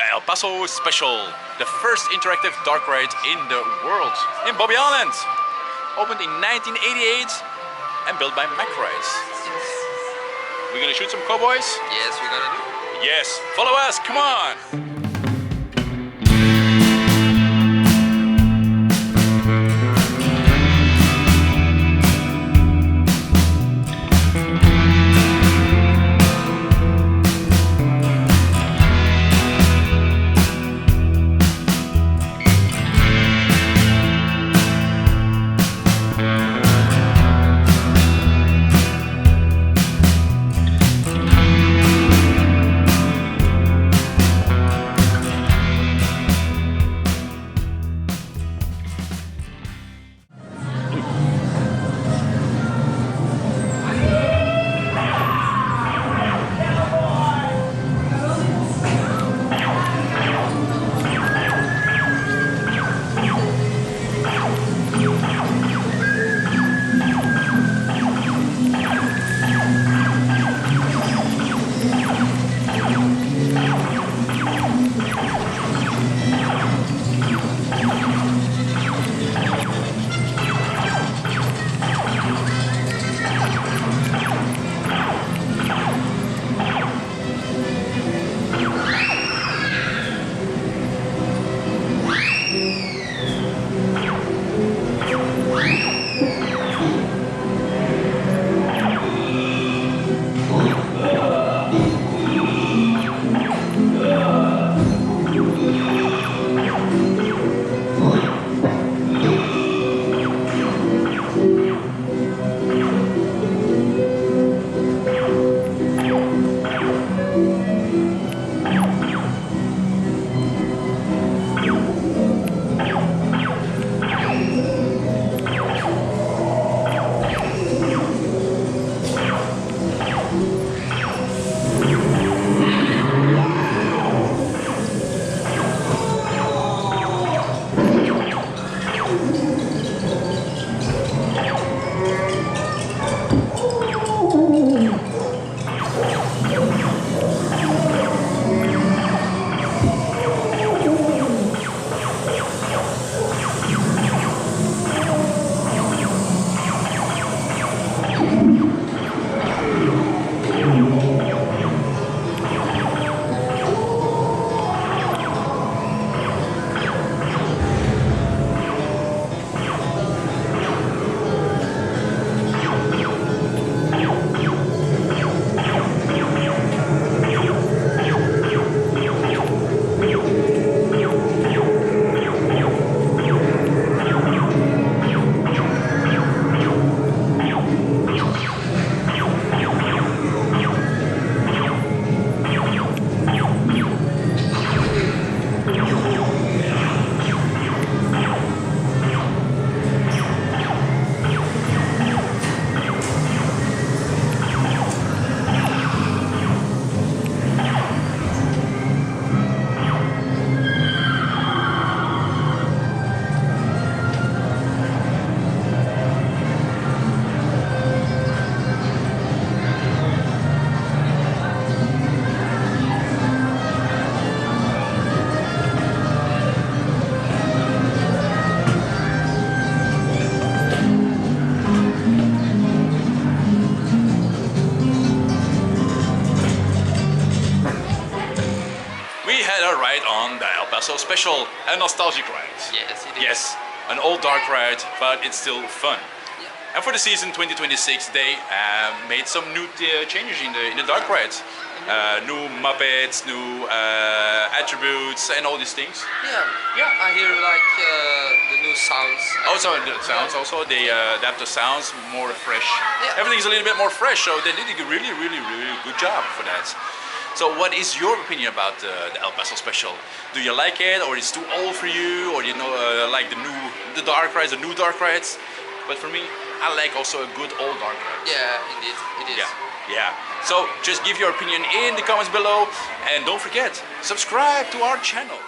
the El Paso Special, the first interactive dark ride in the world in Bobbejaanland. Opened in 1988 and built by Mack Rides. We're gonna shoot some cowboys? Yes, we're gonna do. Yes, follow us, come on! On the El Paso Special, a nostalgic ride. Yes, it is. Yes, an old dark ride, but it's still fun. Yeah. And for the season 2026, they made some new changes in the dark rides. New Muppets, new attributes, and all these things. Yeah. I hear like the new sounds. Also, the sounds also they adapt the sounds more fresh. Yeah. Everything's a little bit more fresh, so they did a really good job for that. So what is your opinion about the El Paso Special? Do you like it, or it's too old for you, or you know like the dark rides, the new dark rides? But for me, I like also a good old dark ride. Yeah, indeed, it is. Yeah. So just give your opinion in the comments below, and don't forget, subscribe to our channel.